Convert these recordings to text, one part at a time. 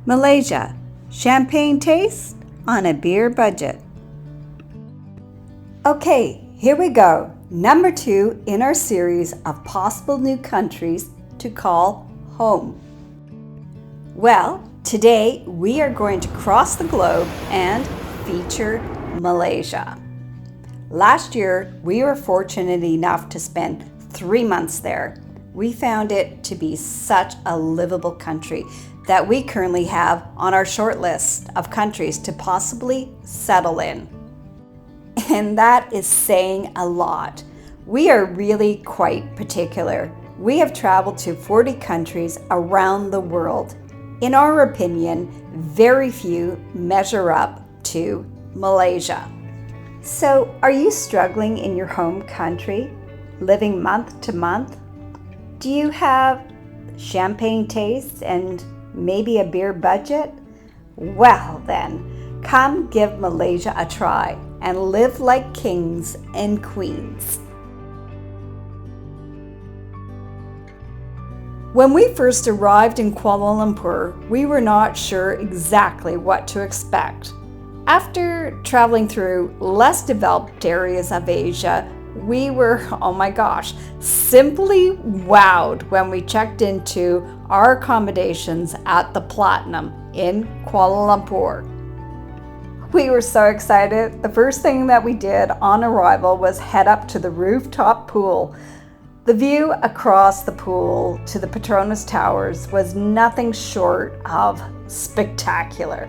Malaysia, champagne taste on a beer budget. Okay, here we go. Number 2 in our series of possible new countries to call home. Well, today we are going to cross the globe and feature Malaysia. Last year, we were fortunate enough to spend 3 months there. We found it to be such a livable country that we currently have on our short list of countries to possibly settle in. And that is saying a lot. We are really quite particular. We have traveled to 40 countries around the world. In our opinion, very few measure up to Malaysia. So, are you struggling in your home country, living month to month? Do you have champagne tastes and maybe a beer budget? Well then, come give Malaysia a try and live like kings and queens. When we first arrived in Kuala Lumpur, we were not sure exactly what to expect. After traveling through less developed areas of Asia, we were, oh my gosh, simply wowed when we checked into our accommodations at the Platinum in Kuala Lumpur. We were so excited. The first thing that we did on arrival was head up to the rooftop pool. The view across the pool to the Petronas Towers was nothing short of spectacular.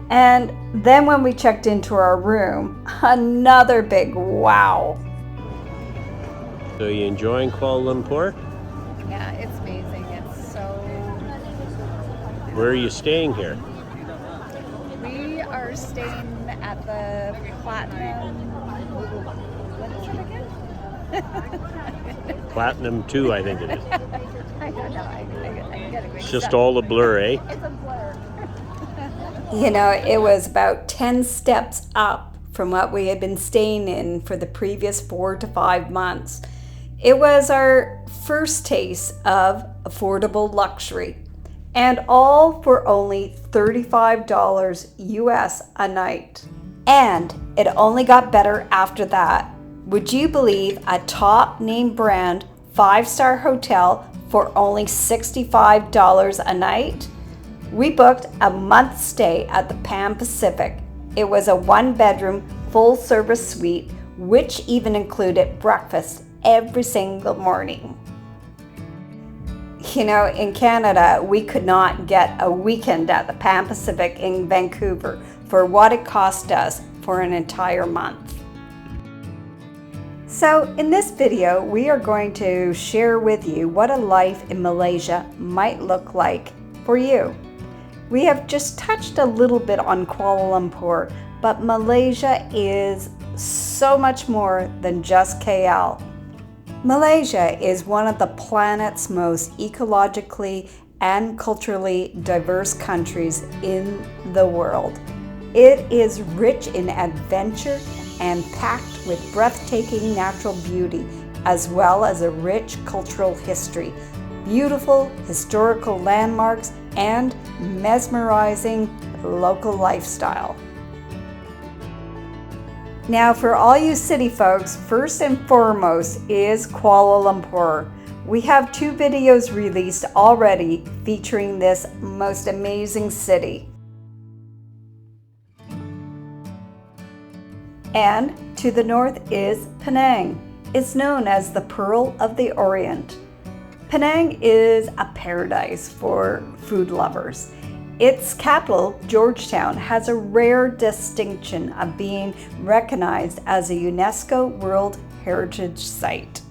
And then when we checked into our room, another big wow. So you enjoying Kuala Lumpur? Yeah, it's amazing. It's so... Where are you staying here? We are staying at the Platinum... What is it again? Platinum 2, I think it is. I don't know. I get it. It's just all a blur, eh? It's a blur. You know, it was about 10 steps up from what we had been staying in for the previous 4 to 5 months. It was our first taste of affordable luxury, and all for only $35 US a night. And it only got better after that. Would you believe a top name brand 5-star hotel for only $65 a night? We booked a month stay at the Pan Pacific. It was a 1-bedroom, full-service suite, which even included breakfast every single morning. You know, in Canada, we could not get a weekend at the Pan Pacific in Vancouver for what it cost us for an entire month. So in this video, we are going to share with you what a life in Malaysia might look like for you. We have just touched a little bit on Kuala Lumpur, but Malaysia is so much more than just KL. Malaysia is one of the planet's most ecologically and culturally diverse countries in the world. It is rich in adventure and packed with breathtaking natural beauty, as well as a rich cultural history, beautiful historical landmarks, and mesmerizing local lifestyle. Now, for all you city folks, first and foremost is Kuala Lumpur. We have 2 videos released already featuring this most amazing city. And to the north is Penang. It's known as the Pearl of the Orient. Penang is a paradise for food lovers. Its capital, Georgetown, has a rare distinction of being recognized as a UNESCO World Heritage Site.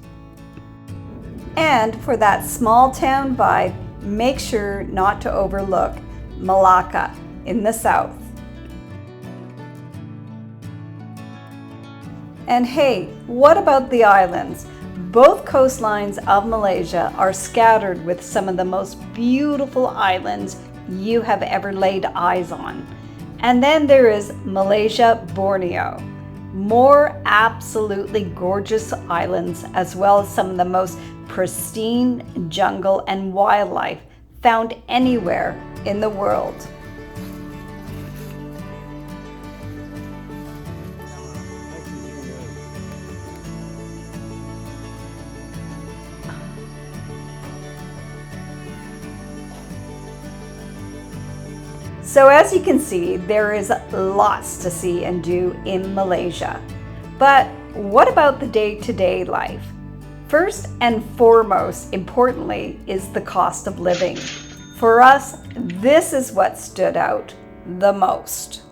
And for that small town vibe, make sure not to overlook Malacca in the south. And hey, what about the islands? Both coastlines of Malaysia are scattered with some of the most beautiful islands you have ever laid eyes on. And then there is Malaysia Borneo. More absolutely gorgeous islands, as well as some of the most pristine jungle and wildlife found anywhere in the world. So as you can see, there is lots to see and do in Malaysia. But what about the day-to-day life? First and foremost, importantly, is the cost of living. For us, this is what stood out the most.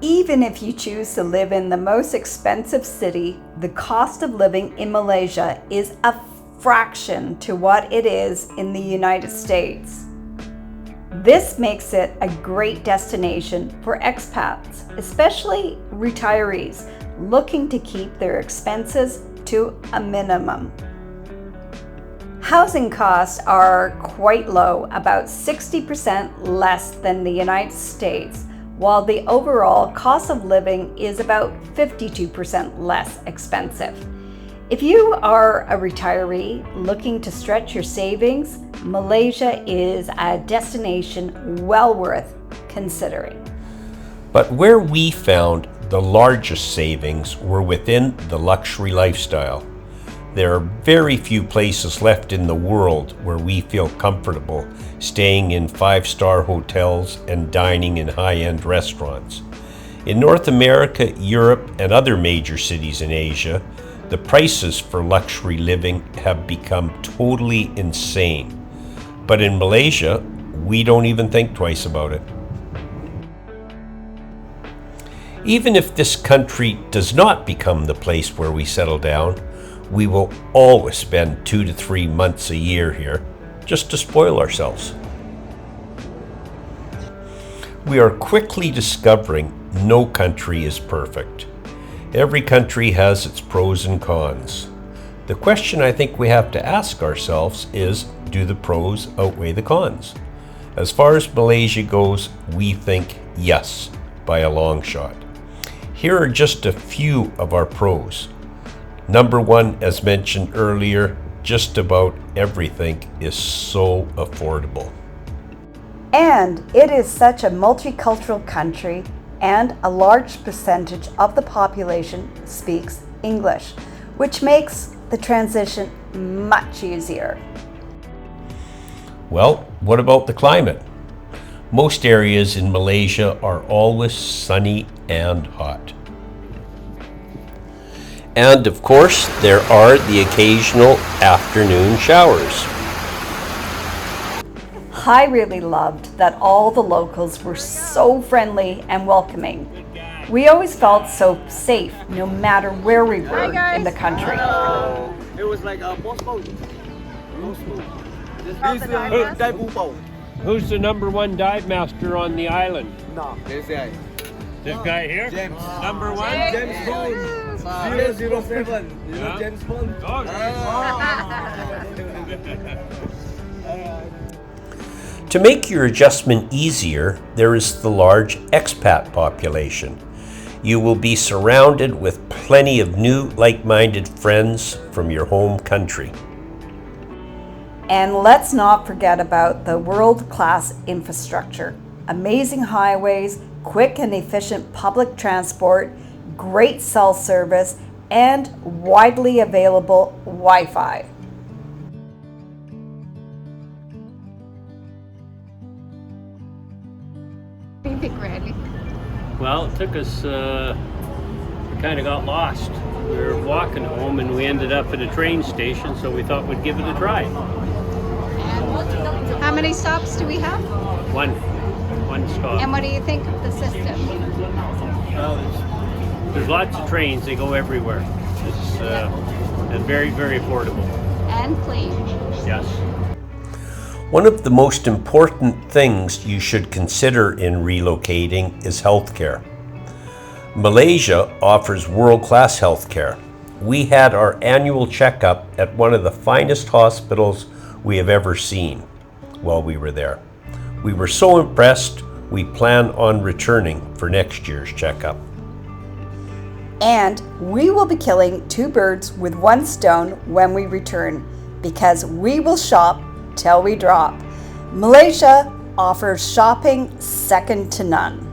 Even if you choose to live in the most expensive city, the cost of living in Malaysia is a fraction to what it is in the United States. This makes it a great destination for expats, especially retirees looking to keep their expenses to a minimum. Housing costs are quite low, about 60% less than the United States, while the overall cost of living is about 52% less expensive. If you are a retiree looking to stretch your savings, Malaysia is a destination well worth considering. But where we found the largest savings were within the luxury lifestyle. There are very few places left in the world where we feel comfortable staying in 5-star hotels and dining in high-end restaurants. In North America, Europe, and other major cities in Asia, the prices for luxury living have become totally insane. But in Malaysia, we don't even think twice about it. Even if this country does not become the place where we settle down, we will always spend 2 to 3 months a year here just to spoil ourselves. We are quickly discovering no country is perfect. Every country has its pros and cons. The question I think we have to ask ourselves is, do the pros outweigh the cons? As far as Malaysia goes, we think yes, by a long shot. Here are just a few of our pros. Number one, as mentioned earlier, just about everything is so affordable. And it is such a multicultural country, and a large percentage of the population speaks English, which makes the transition much easier. Well, what about the climate? Most areas in Malaysia are always sunny and hot. And of course, there are the occasional afternoon showers. I really loved that all the locals were so friendly and welcoming. We always felt so safe no matter where we were in the country. It was like a postpone. Who's the number one dive master on the island? No, this guy. This guy here? James. Number one? James Bond. 007. You know James Bond? Oh, To make your adjustment easier, there is the large expat population. You will be surrounded with plenty of new like-minded friends from your home country. And let's not forget about the world-class infrastructure. Amazing highways, quick and efficient public transport, great cell service, and widely available Wi-Fi. Well, it took us, we kind of got lost. We were walking home and we ended up at a train station, so we thought we'd give it a try. How many stops do we have? One stop. And what do you think of the system? Well, there's lots of trains, they go everywhere. It's and very, very affordable. And clean. Yes. One of the most important things you should consider in relocating is healthcare. Malaysia offers world-class healthcare. We had our annual checkup at one of the finest hospitals we have ever seen while we were there. We were so impressed, we plan on returning for next year's checkup. And we will be killing 2 birds with 1 stone when we return, because we will shop till we drop. Malaysia offers shopping second to none.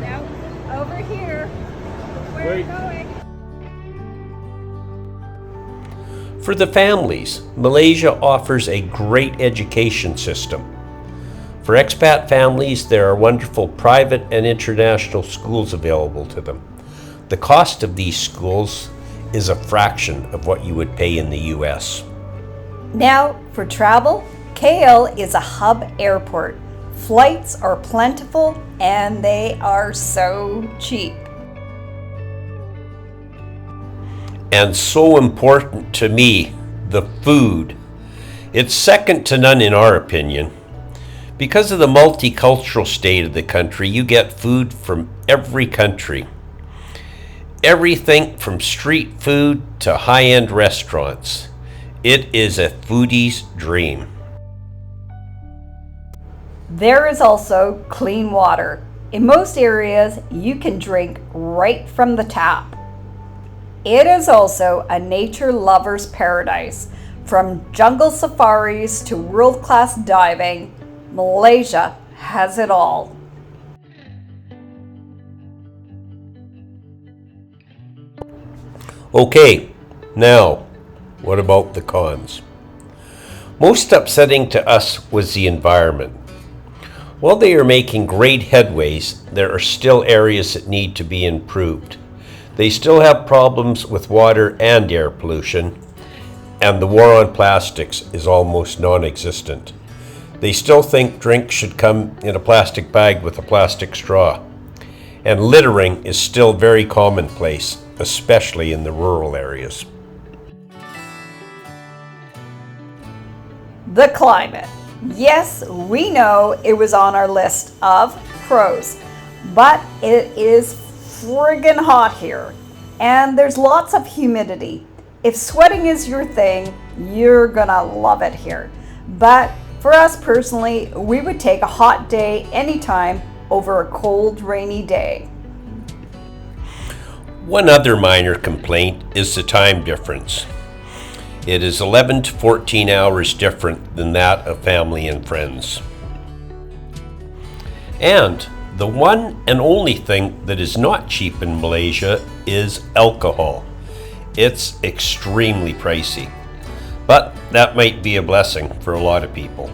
Now, over here. Where are you going? For the families, Malaysia offers a great education system. For expat families, there are wonderful private and international schools available to them. The cost of these schools is a fraction of what you would pay in the US. Now, for travel, KL is a hub airport. Flights are plentiful and they are so cheap. And so important to me, the food. It's second to none in our opinion. Because of the multicultural state of the country, you get food from every country. Everything from street food to high-end restaurants. It is a foodie's dream. There is also clean water. In most areas, you can drink right from the tap. It is also a nature lover's paradise. From jungle safaris to world-class diving, Malaysia has it all. Okay, now, what about the cons? Most upsetting to us was the environment. While they are making great headways, there are still areas that need to be improved. They still have problems with water and air pollution, and the war on plastics is almost non-existent. They still think drinks should come in a plastic bag with a plastic straw. And littering is still very commonplace, especially in the rural areas. The climate. Yes, we know it was on our list of pros, but it is friggin' hot here, and there's lots of humidity. If sweating is your thing, you're gonna love it here. But for us personally, we would take a hot day anytime over a cold, rainy day. One other minor complaint is the time difference. It is 11 to 14 hours different than that of family and friends. And the one and only thing that is not cheap in Malaysia is alcohol. It's extremely pricey, but that might be a blessing for a lot of people.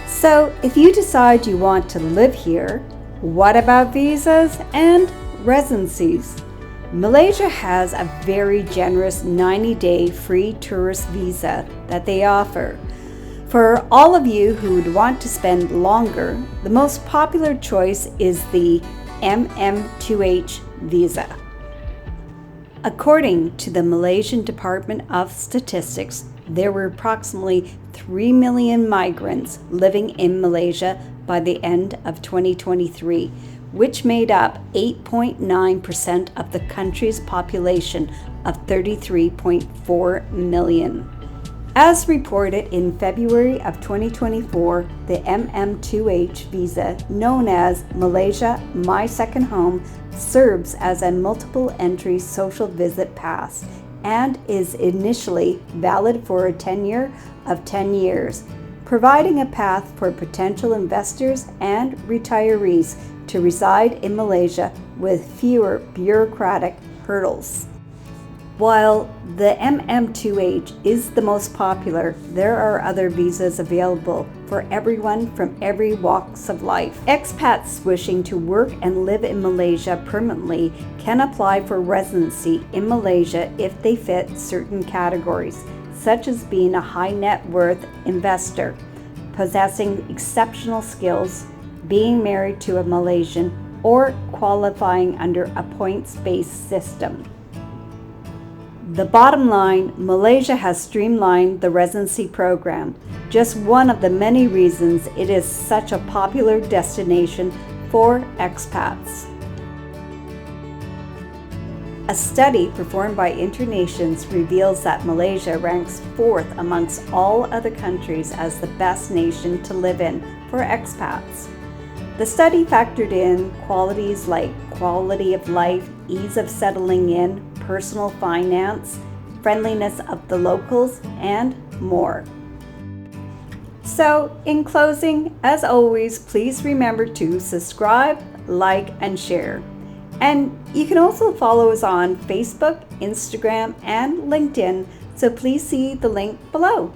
So if you decide you want to live here, what about visas and residencies? Malaysia has a very generous 90-day free tourist visa that they offer. For all of you who would want to spend longer, the most popular choice is the MM2H visa. According to the Malaysian Department of Statistics, there were approximately 3 million migrants living in Malaysia by the end of 2023, which made up 8.9% of the country's population of 33.4 million. As reported in February of 2024, the MM2H visa, known as Malaysia My Second Home, serves as a multiple entry social visit pass and is initially valid for a tenure of 10 years, providing a path for potential investors and retirees to reside in Malaysia with fewer bureaucratic hurdles. While the MM2H is the most popular, there are other visas available for everyone from every walks of life. Expats wishing to work and live in Malaysia permanently can apply for residency in Malaysia if they fit certain categories, such as being a high net worth investor, possessing exceptional skills, being married to a Malaysian, or qualifying under a points-based system. The bottom line, Malaysia has streamlined the residency program, just one of the many reasons it is such a popular destination for expats. A study performed by Internations reveals that Malaysia ranks 4th amongst all other countries as the best nation to live in for expats. The study factored in qualities like quality of life, ease of settling in, personal finance, friendliness of the locals, and more. So, in closing, as always, please remember to subscribe, like, and share. And you can also follow us on Facebook, Instagram, and LinkedIn, so please see the link below.